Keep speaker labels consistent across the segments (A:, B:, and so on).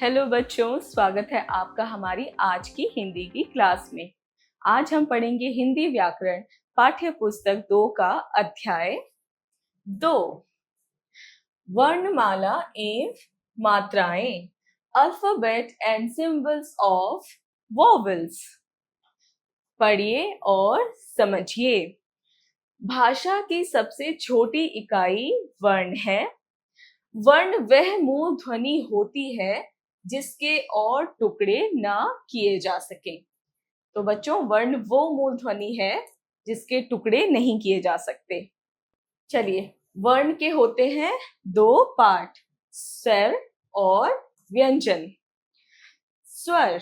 A: Hello बच्चों, स्वागत है आपका हमारी आज की हिंदी की क्लास में। आज हम पढ़ेंगे हिंदी व्याकरण पाठ्य पुस्तक 2 का अध्याय 2, वर्णमाला एवं मात्राएं, alphabet and symbols of vowels. पढ़िए और समझिए। भाषा की सबसे छोटी इकाई वर्ण है। वर्ण वह मूल ध्वनि होती है जिसके और टुकड़े ना किए जा सके। तो बच्चों, वर्ण वो मूल ध्वनि है जिसके टुकड़े नहीं किए जा सकते। चलिए, वर्ण के होते हैं 2 पार्ट, स्वर और व्यंजन। स्वर,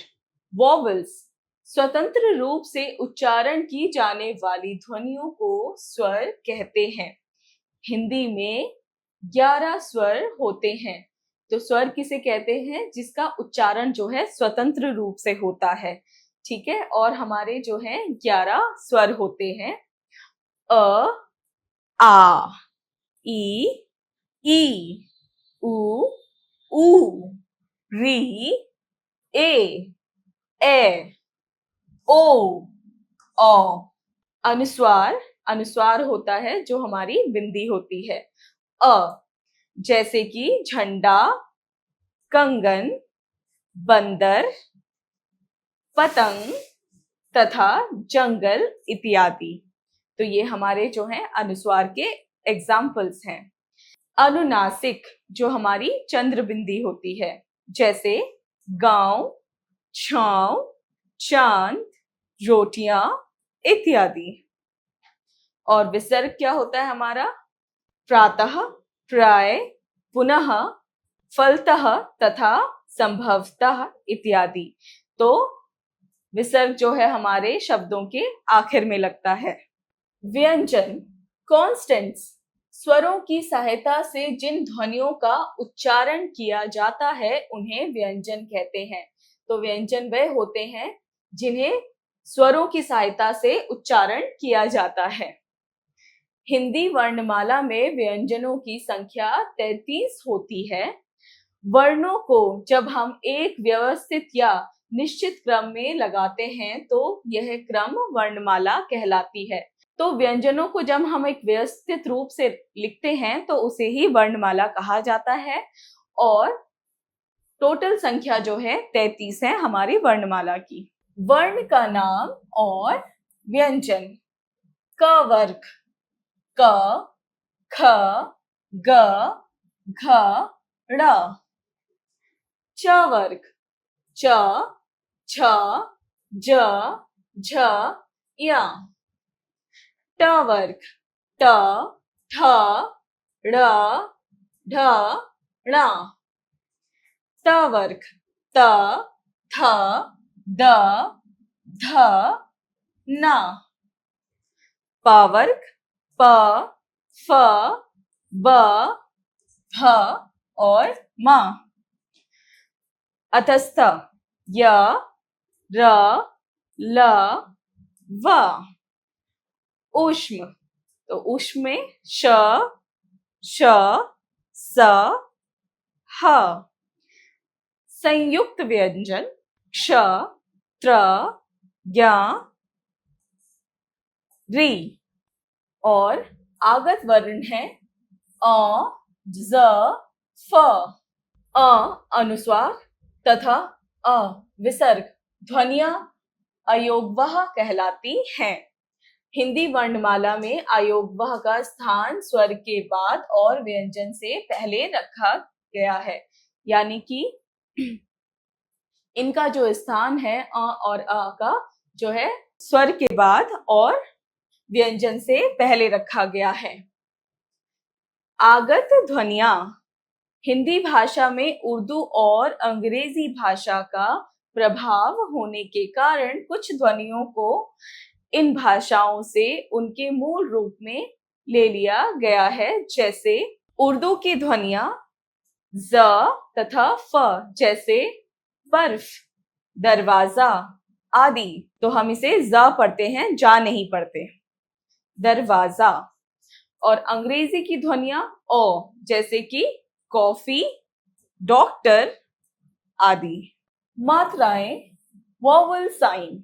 A: वोवेल्स, स्वतंत्र रूप से उच्चारण की जाने वाली ध्वनियों को स्वर कहते हैं। हिंदी में 11 स्वर होते हैं। तो स्वर किसे कहते हैं? जिसका उच्चारण जो है स्वतंत्र रूप से होता है। ठीक है, और हमारे जो है 11 स्वर होते हैं। अ, आ, ई, उ, री, ए, ओ, औ। अनुस्वार, अनुस्वार होता है जो हमारी बिंदी होती है। अ, जैसे कि झंडा, कंगन, बंदर, पतंग तथा जंगल इत्यादि। तो ये हमारे जो हैं अनुस्वार के एग्जाम्पल्स हैं। अनुनासिक, जो हमारी चंद्र बिंदी होती है, जैसे गांव, छांव, चांद, रोटियां इत्यादि। और विसर्ग क्या होता है हमारा? प्रातः, प्राय, पुनः, फलतः तथा संभवतः इत्यादि। तो विसर्ग जो है हमारे शब्दों के आखिर में लगता है। व्यंजन, कॉन्स्टेंट्स, स्वरों की सहायता से जिन ध्वनियों का उच्चारण किया जाता है उन्हें व्यंजन कहते हैं। तो व्यंजन वह होते हैं जिन्हें स्वरों की सहायता से उच्चारण किया जाता है। हिंदी वर्णमाला में व्यंजनों की संख्या 33 होती है। वर्णों को जब हम एक व्यवस्थित या निश्चित क्रम में लगाते हैं तो यह क्रम वर्णमाला कहलाती है। तो व्यंजनों को जब हम एक व्यवस्थित रूप से लिखते हैं तो उसे ही वर्णमाला कहा जाता है। और टोटल संख्या जो है 33 है हमारी वर्णमाला की। वर्ण का नाम और व्यंजन। क वर्ग, क, ख, ग, घ, ड़। च वर्ग, च, छ, ज, झ, य। ट वर्ग, ट, ठ, ड़, ढ, ण। त वर्ग, त, थ, द, ध, न। प वर्ग, प, फ, ब, भ और म। अतस्थ, य, र, ल, व। ऊष्म, तो ऊष्म में श, श, स, ह। संयुक्त व्यंजन, क्ष, त्र, ज्ञ, री। और आगत वर्ण है अ, ज, फ। अ अनुस्वार तथा अ विसर्ग ध्वनियां अयोगवह कहलाती हैं। हिंदी वर्णमाला में अयोगवह का स्थान स्वर के बाद और व्यंजन से पहले रखा गया है। यानी कि इनका जो स्थान है अ और अ का जो है स्वर के बाद और व्यंजन से पहले रखा गया है। आगत ध्वनियां, हिंदी भाषा में उर्दू और अंग्रेजी भाषा का प्रभाव होने के कारण कुछ ध्वनियों को इन भाषाओं से उनके मूल रूप में ले लिया गया है। जैसे उर्दू की ध्वनियां ज तथा फ, जैसे बर्फ, दरवाजा आदि। तो हम इसे ज पढ़ते हैं, जा नहीं पढ़ते। दरवाजा। और अंग्रेजी की ध्वनियां ओ, जैसे कि कॉफी, डॉक्टर आदि। मात्राएं, वॉवल साइन।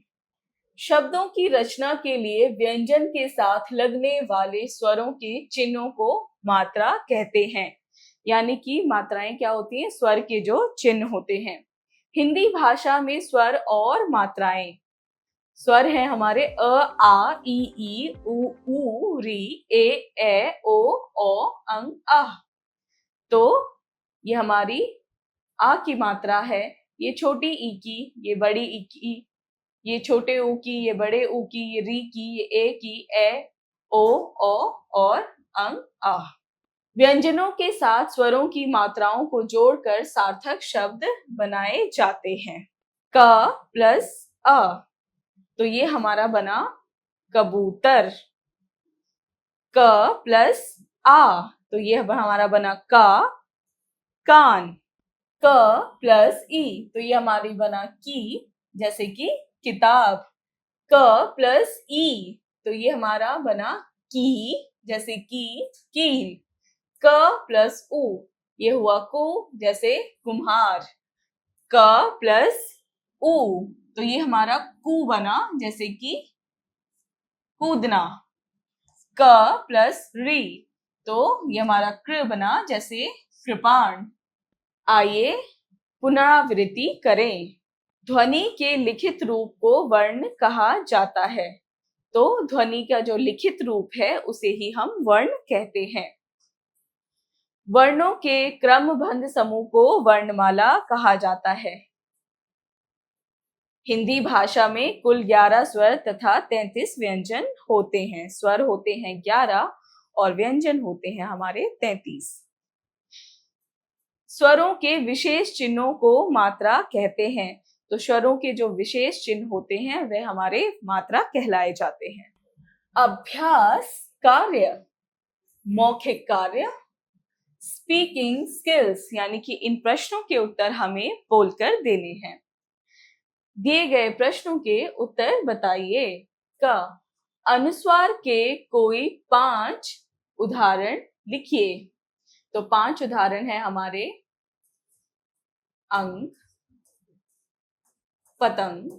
A: शब्दों की रचना के लिए व्यंजन के साथ लगने वाले स्वरों के चिन्हों को मात्रा कहते हैं। यानी कि मात्राएं क्या होती हैं? स्वर के जो चिन्ह होते हैं। हिंदी भाषा में स्वर और मात्राएं, स्वर है हमारे अ, आ, ई, उ, री, ए, ओ, अंग, आह। तो ये हमारी आ की मात्रा है, ये छोटी ई की, ये बड़ी ई की, ये छोटे ऊ की, ये बड़े ऊ की, ये री की, ये ए की, ए, ओ, और अंग, आह। व्यंजनों के साथ स्वरों की मात्राओं को जोड़कर सार्थक शब्द बनाए जाते हैं। क प्लस अ, तो ये हमारा बना कबूतर। क प्लस आ, तो ये हमारा बना कान। क प्लस ई, तो ये हमारी बना की, जैसे कि किताब। क प्लस ई, तो ये हमारा बना की, जैसे कि कील। क प्लस उ, ये हुआ कु, जैसे कुम्हार। क प्लस उ, तो ये हमारा कु बना, जैसे कि कूदना। क प्लस री, तो ये हमारा कृ बना, जैसे कृपाण। आइए पुनरावृत्ति करें। ध्वनि के लिखित रूप को वर्ण कहा जाता है। तो ध्वनि का जो लिखित रूप है उसे ही हम वर्ण कहते हैं। वर्णों के क्रमबद्ध समूह को वर्णमाला कहा जाता है। हिंदी भाषा में कुल 11 स्वर तथा 33 व्यंजन होते हैं। स्वर होते हैं 11 और व्यंजन होते हैं हमारे 33। स्वरों के विशेष चिन्हों को मात्रा कहते हैं। तो स्वरों के जो विशेष चिन्ह होते हैं वे हमारे मात्रा कहलाए जाते हैं। अभ्यास कार्य, मौखिक कार्य, स्पीकिंग स्किल्स, यानी कि इन प्रश्नों के उत्तर हमें बोलकर देने हैं। दिए गए प्रश्नों के उत्तर बताइए। क, अनुस्वार के कोई 5 उदाहरण लिखिए। तो 5 उदाहरण है हमारे अंक, पतंग,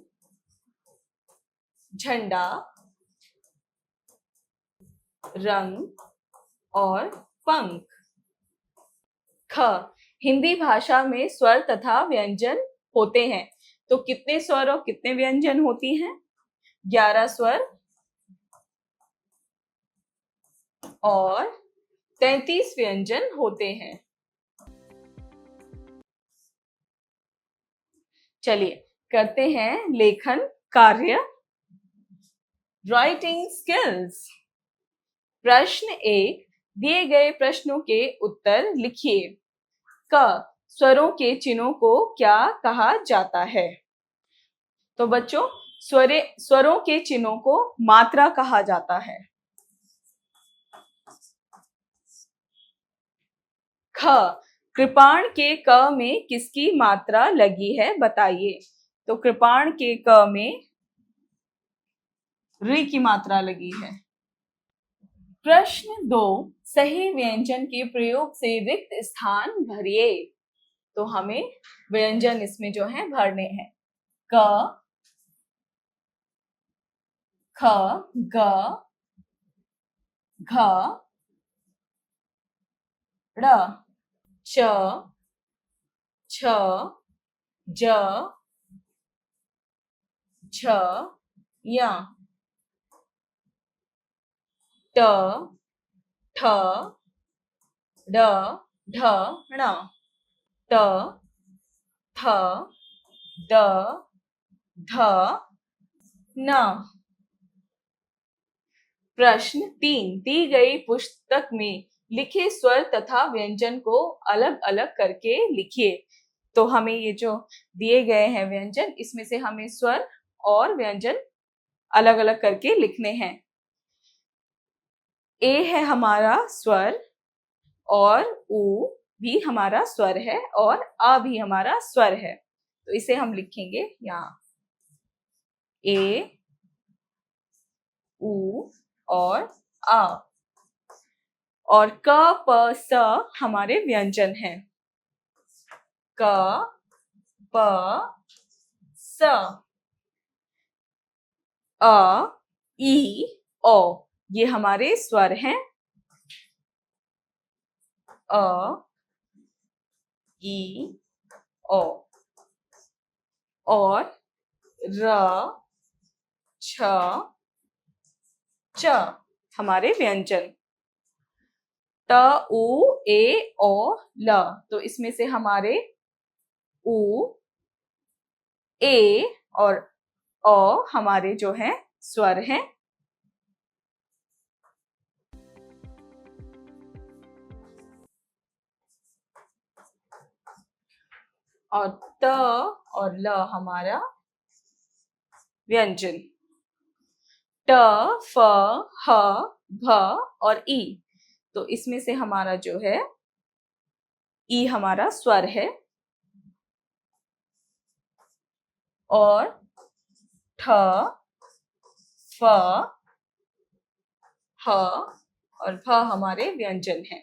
A: झंडा, रंग और पंख। ख, हिंदी भाषा में स्वर तथा व्यंजन होते हैं। तो कितने स्वर और कितने व्यंजन होती हैं? 11 स्वर और 33 व्यंजन होते हैं। चलिए करते हैं लेखन कार्य, राइटिंग स्किल्स। प्रश्न 1, दिए गए प्रश्नों के उत्तर लिखिए। क, स्वरों के चिन्हों को क्या कहा जाता है? तो बच्चों स्वरों के चिन्हों को मात्रा कहा जाता है। ख, कृपाण के क में किसकी मात्रा लगी है बताइए। तो कृपाण के क में री की मात्रा लगी है। प्रश्न 2, सही व्यंजन के प्रयोग से रिक्त स्थान भरिए। तो हमें व्यंजन इसमें जो है भरने हैं। क, ख, ग, घ, ड़, च, छ, ज, झ, य, ट, ठ, ड, ढ, ण, ट, थ, द, ध, न। प्रश्न 3, दी गई पुस्तक में लिखे स्वर तथा व्यंजन को अलग अलग करके लिखिए। तो हमें ये जो दिए गए हैं व्यंजन, इसमें से हमें स्वर और व्यंजन अलग अलग करके लिखने हैं। ए है हमारा स्वर और उ भी हमारा स्वर है और आ भी हमारा स्वर है। तो इसे हम लिखेंगे यहाँ, ए, उ और आ। और क, प, स हमारे व्यंजन हैं। क, प स अ ई ओ, ये हमारे स्वर हैं। अ ई ओ, और र छ च हमारे व्यंजन। त उ ए ओ ल, तो इसमें से हमारे उ ए और ओ हमारे जो हैं स्वर हैं। और त और ल हमारा व्यंजन। ट फ ह भ और ई, तो इसमें से हमारा जो है ई हमारा स्वर है। और ठ फ ह और भ हमारे व्यंजन हैं।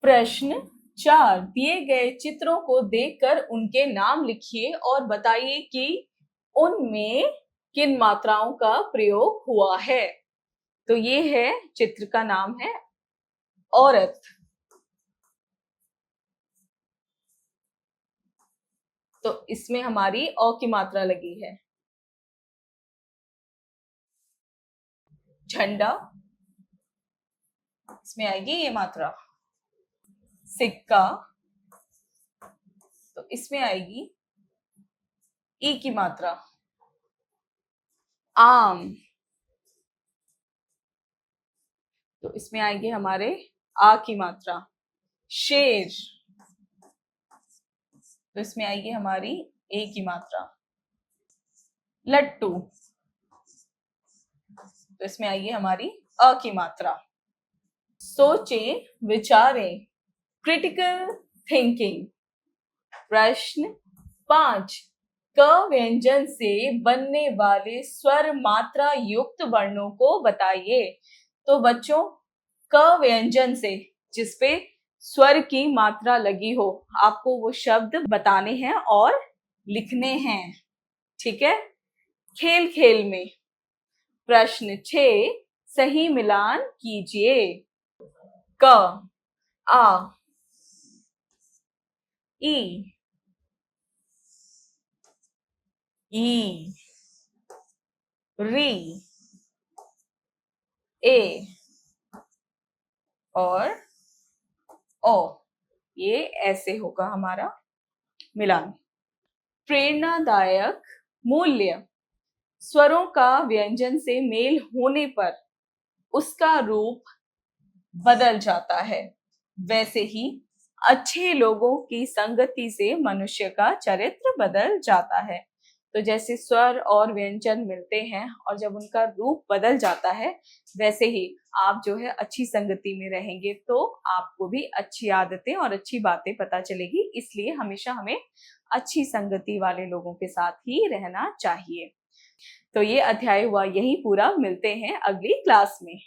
A: प्रश्न 4, दिए गए चित्रों को देखकर उनके नाम लिखिए और बताइए कि उनमें किन मात्राओं का प्रयोग हुआ है। तो ये है, चित्र का नाम है औरत। तो इसमें हमारी औ की मात्रा लगी है। झंडा, इसमें आएगी ये मात्रा। सिक्का, तो इसमें आएगी ई की मात्रा। आम, तो इसमें आएगी हमारे आ की मात्रा। शेर, तो इसमें आएगी हमारी ए की मात्रा। लट्टू, तो इसमें आएगी हमारी अ की मात्रा। सोचें, विचारें, क्रिटिकल थिंकिंग। प्रश्न 5, क व्यंजन से बनने वाले स्वर मात्रा युक्त वर्णों को बताइए। तो बच्चों, क व्यंजन से जिसपे स्वर की मात्रा लगी हो, आपको वो शब्द बताने हैं और लिखने हैं। ठीक है। खेल खेल में। प्रश्न 6, सही मिलान कीजिए। क आ ई ई री ए और ओ, ये ऐसे होगा हमारा मिलान। प्रेरणादायक मूल्य। स्वरों का व्यंजन से मेल होने पर उसका रूप बदल जाता है, वैसे ही अच्छे लोगों की संगति से मनुष्य का चरित्र बदल जाता है। तो जैसे स्वर और व्यंजन मिलते हैं और जब उनका रूप बदल जाता है, वैसे ही आप जो है अच्छी संगति में रहेंगे तो आपको भी अच्छी आदतें और अच्छी बातें पता चलेगी। इसलिए हमेशा हमें अच्छी संगति वाले लोगों के साथ ही रहना चाहिए। तो ये अध्याय हुआ यही पूरा। मिलते हैं अगली क्लास में।